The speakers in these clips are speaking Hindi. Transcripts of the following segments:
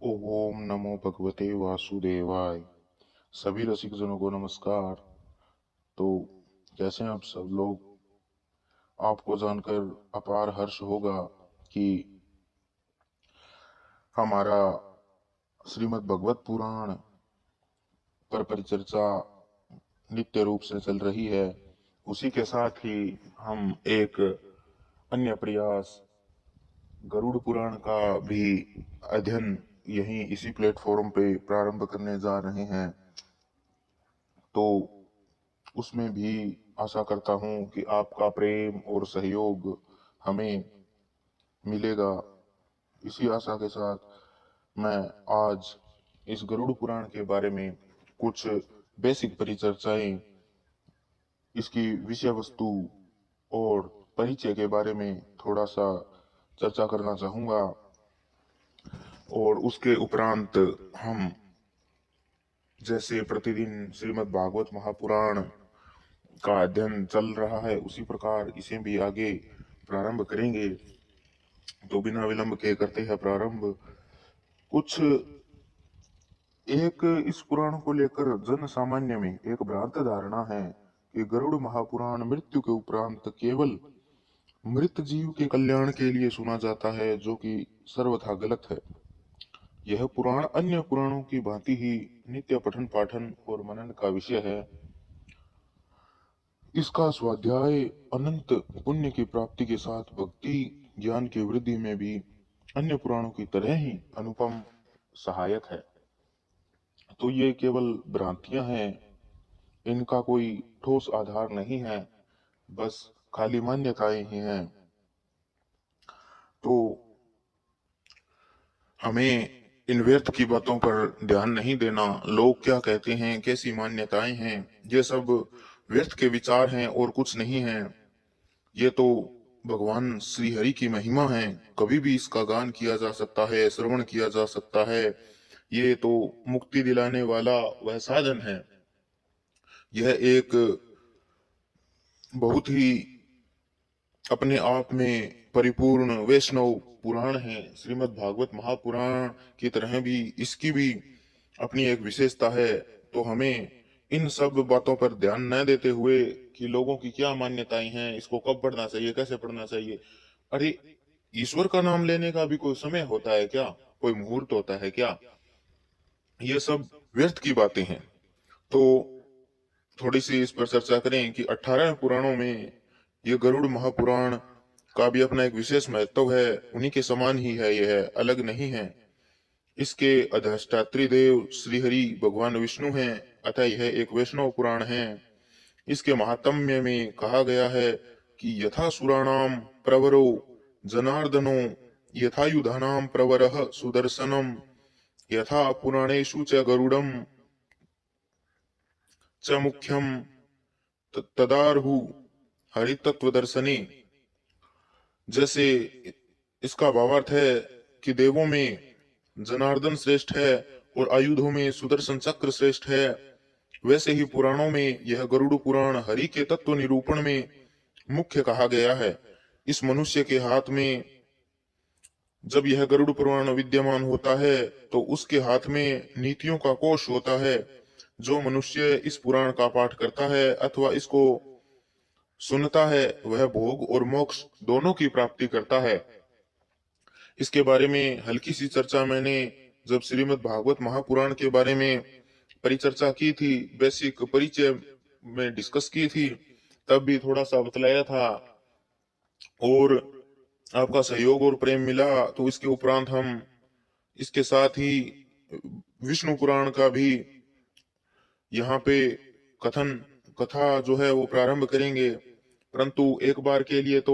ओम नमो भगवते वासुदेवाय। सभी रसिक जनों को नमस्कार। तो कैसे हैं आप सब लोग? आपको जानकर अपार हर्ष होगा कि हमारा श्रीमद् भगवत पुराण पर परिचर्चा नित्य रूप से चल रही है। उसी के साथ ही हम एक अन्य प्रयास गरुड़ पुराण का भी अध्ययन यहीं इसी प्लेटफॉर्म पे प्रारंभ करने जा रहे हैं। तो उसमें भी आशा करता हूँ कि आपका प्रेम और सहयोग हमें मिलेगा। इसी आशा के साथ मैं आज इस गरुड़ पुराण के बारे में कुछ बेसिक परिचर्चाएं, इसकी विषय वस्तु और परिचय के बारे में थोड़ा सा चर्चा करना चाहूँगा। और उसके उपरांत हम जैसे प्रतिदिन श्रीमद् भागवत महापुराण का अध्ययन चल रहा है उसी प्रकार इसे भी आगे प्रारंभ करेंगे। तो बिना विलंब के करते हैं प्रारंभ। कुछ एक इस पुराण को लेकर जन सामान्य में एक भ्रांत धारणा है कि गरुड़ महापुराण मृत्यु के उपरांत केवल मृत जीव के कल्याण के लिए सुना जाता है, जो कि सर्वथा गलत है। यह पुराण अन्य पुराणों की भांति ही नित्य पठन पाठन और मनन का विषय है। इसका स्वाध्याय अनंत पुण्य की प्राप्ति के साथ भक्ति ज्ञान की वृद्धि में भी अन्य पुराणों की तरह ही अनुपम सहायक है। तो ये केवल भ्रांतियां हैं, इनका कोई ठोस आधार नहीं है, बस खाली मान्यताएं ही हैं। तो हमें इन व्यर्थ की बातों पर ध्यान नहीं देना। लोग क्या कहते हैं, कैसी मान्यताएं हैं, ये सब व्यर्थ के विचार हैं और कुछ नहीं है। ये तो भगवान श्री हरि की महिमा है, कभी भी इसका गान किया जा सकता है, श्रवण किया जा सकता है। ये तो मुक्ति दिलाने वाला वह साधन है। यह एक बहुत ही अपने आप में परिपूर्ण वैष्णव पुराण है। श्रीमद् भागवत महापुराण की तरह भी इसकी भी अपनी एक विशेषता है। तो हमें इन सब बातों पर ध्यान न देते हुए कि लोगों की क्या मान्यताएं हैं, इसको कब पढ़ना चाहिए, कैसे पढ़ना चाहिए, अरे ईश्वर का नाम लेने का भी कोई समय होता है क्या, कोई मुहूर्त होता है क्या, ये सब व्यर्थ की बातें हैं। तो थोड़ी सी इस पर चर्चा करें कि 18 पुराणों में ये गरुड़ महापुराण का भी अपना एक विशेष महत्व है। उन्हीं के समान ही है, यह अलग नहीं है। इसके अधिष्ठात्री देव श्रीहरि भगवान विष्णु हैं, अतः यह एक वैष्णव पुराण है। इसके महात्म्य में कहा गया है कि यथा सुराणाम प्रवरो जनार्दनो यथा युधानाम प्रवरः सुदर्शनम यथा पुराणेषु च गरुड़म च मुख्यम तदारहु हरितत्व दर्शनी। जैसे इसका भावार्थ है कि देवों में जनार्दन श्रेष्ठ है और आयुधों में सुदर्शन चक्र श्रेष्ठ है, वैसे ही पुराणों में यह गरुड़ पुराण हरि के तत्व निरूपण में मुख्य कहा गया है। इस मनुष्य के हाथ में जब यह गरुड़ पुराण विद्यमान होता है तो उसके हाथ में नीतियों का कोश होता है। जो मनुष्य इस पुराण का पाठ करता है अथवा इसको सुनता है वह भोग और मोक्ष दोनों की प्राप्ति करता है। इसके बारे में हल्की सी चर्चा मैंने जब श्रीमद् भागवत महापुराण के बारे में परिचर्चा की थी, बेसिक परिचय में डिस्कस की थी, तब भी थोड़ा सा बतलाया था और आपका सहयोग और प्रेम मिला। तो इसके उपरांत हम इसके साथ ही विष्णु पुराण का भी यहाँ पे कथन कथा जो है वो प्रारंभ करेंगे। परंतु एक बार के लिए तो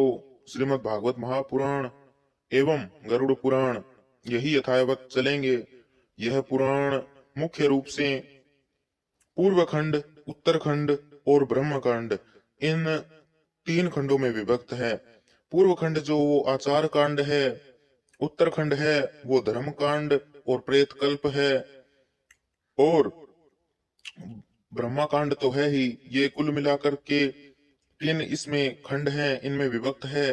श्रीमद् भागवत महापुराण एवं गरुड़ पुराण यही यथावत चलेंगे। यह पुराण मुख्य रूप से पूर्व खंड, उत्तरखंड और ब्रह्मकांड, इन 3 खंडों में विभक्त है। पूर्व खंड जो वो आचार कांड है, उत्तरखंड है वो धर्म कांड और प्रेत कल्प है, और ब्रह्माकांड तो है ही। ये कुल मिलाकर के 3 इसमें खंड हैं, इनमें विभक्त है।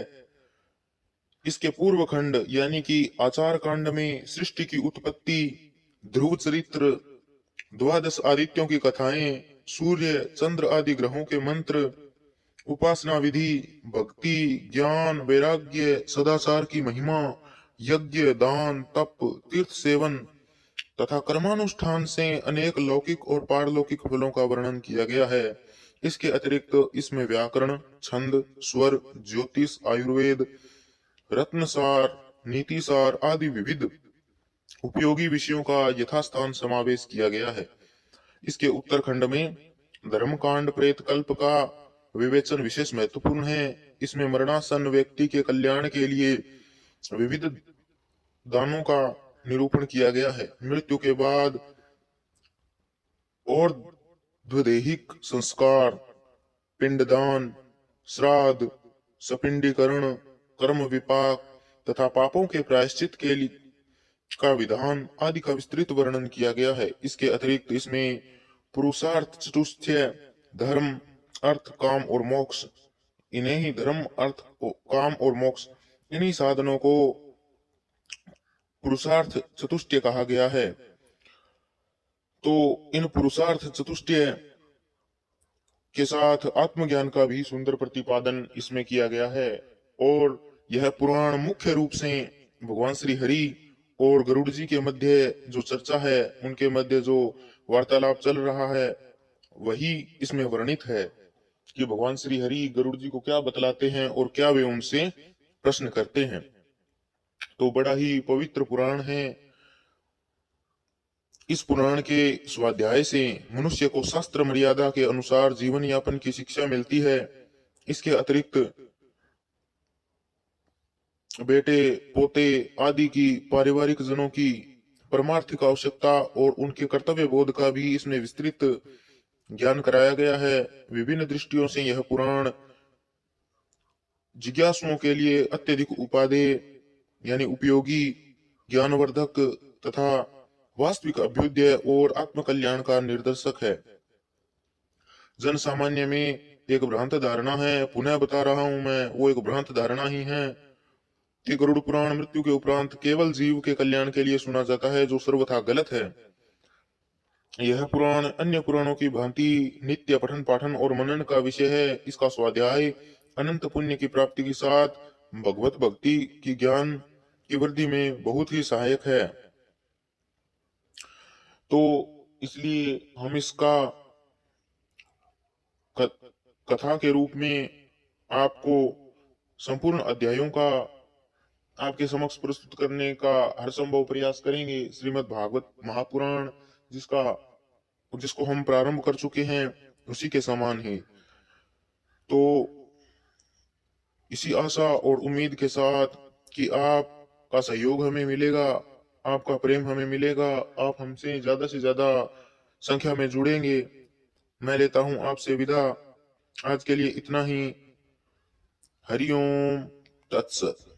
इसके पूर्व खंड यानी कि आचार कांड में सृष्टि की उत्पत्ति, ध्रुव चरित्र, द्वादश आदित्यों की कथाएं, सूर्य चंद्र आदि ग्रहों के मंत्र, उपासना विधि, भक्ति, ज्ञान, वैराग्य, सदाचार की महिमा, यज्ञ, दान, तप, तीर्थ सेवन तथा कर्मानुष्ठान से अनेक लौकिक और पारलौकिक फलों का वर्णन किया गया है। इसके अतिरिक्त इसमें व्याकरण, छंद, स्वर, ज्योतिष, आयुर्वेद, रत्नसार, नीतिसार आदि विविध उपयोगी विषयों का यथास्थान समावेश किया गया है। इसके उत्तरखंड में धर्मकांड प्रेत कल्प का विवेचन विशेष महत्वपूर्ण है। इसमें मरणासन व्यक्ति के कल्याण के लिए विविध दानों का निरूपण किया गया है। मृत्यु के बाद और द्वैहिक संस्कार, पिंडदान, श्राद्ध, सपिंडीकरण, कर्म विपाक तथा पापों के प्रायश्चित के लिए का विधान आदि का विस्तृत वर्णन किया गया है। इसके अतिरिक्त इसमें पुरुषार्थ चतुष्टय, धर्म, अर्थ, काम और मोक्ष, इन्हें ही धर्म, अर्थ, काम और मोक्ष, इन्हीं साधनों को पुरुषार्थ चतुष्टय कहा गया है। तो इन पुरुषार्थ चतुष्टय के साथ आत्मज्ञान का भी सुंदर प्रतिपादन इसमें किया गया है। और यह पुराण मुख्य रूप से भगवान श्री हरि और गरुड़ जी के मध्य जो चर्चा है, उनके मध्य जो वार्तालाप चल रहा है, वही इसमें वर्णित है कि भगवान श्री हरि गरुड़ जी को क्या बतलाते हैं और क्या वे उनसे प्रश्न करते हैं। तो बड़ा ही पवित्र पुराण है। इस पुराण के स्वाध्याय से मनुष्य को शास्त्र मर्यादा के अनुसार जीवन यापन की शिक्षा मिलती है। इसके अतिरिक्त बेटे, पोते आदि की पारिवारिक जनों की परमार्थिक आवश्यकता और उनके कर्तव्य बोध का भी इसमें विस्तृत ज्ञान कराया गया है। विभिन्न दृष्टियों से यह पुराण जिज्ञासुओं के लिए अत्यधिक उपादेय यानी उपयोगी, ज्ञानवर्धक तथा वास्तविक अभ्युदय और आत्मकल्याण का निर्देशक है। जन सामान्य में एक भ्रांत धारणा है, पुनः बता रहा हूं मैं, वो एक भ्रांत धारणा ही है कि गरुड़ पुराण मृत्यु के उपरांत केवल जीव के कल्याण के लिए सुना जाता है, जो सर्वथा गलत है। यह पुराण अन्य पुराणों की भांति नित्य पठन पाठन और मनन का विषय है। इसका स्वाध्याय अनंत पुण्य की प्राप्ति के साथ भगवत भक्ति की ज्ञान की वृद्धि में बहुत ही सहायक है। तो इसलिए हम इसका कथा के रूप में आपको संपूर्ण अध्यायों का आपके समक्ष प्रस्तुत करने का हर संभव प्रयास करेंगे। श्रीमद् भागवत महापुराण जिसको हम प्रारंभ कर चुके हैं, उसी के समान है। तो इसी आशा और उम्मीद के साथ कि आपका सहयोग हमें मिलेगा, आपका प्रेम हमें मिलेगा, आप हमसे ज्यादा से ज्यादा संख्या में जुड़ेंगे, मैं लेता हूं आपसे विदा। आज के लिए इतना ही। हरिओम तत्सत।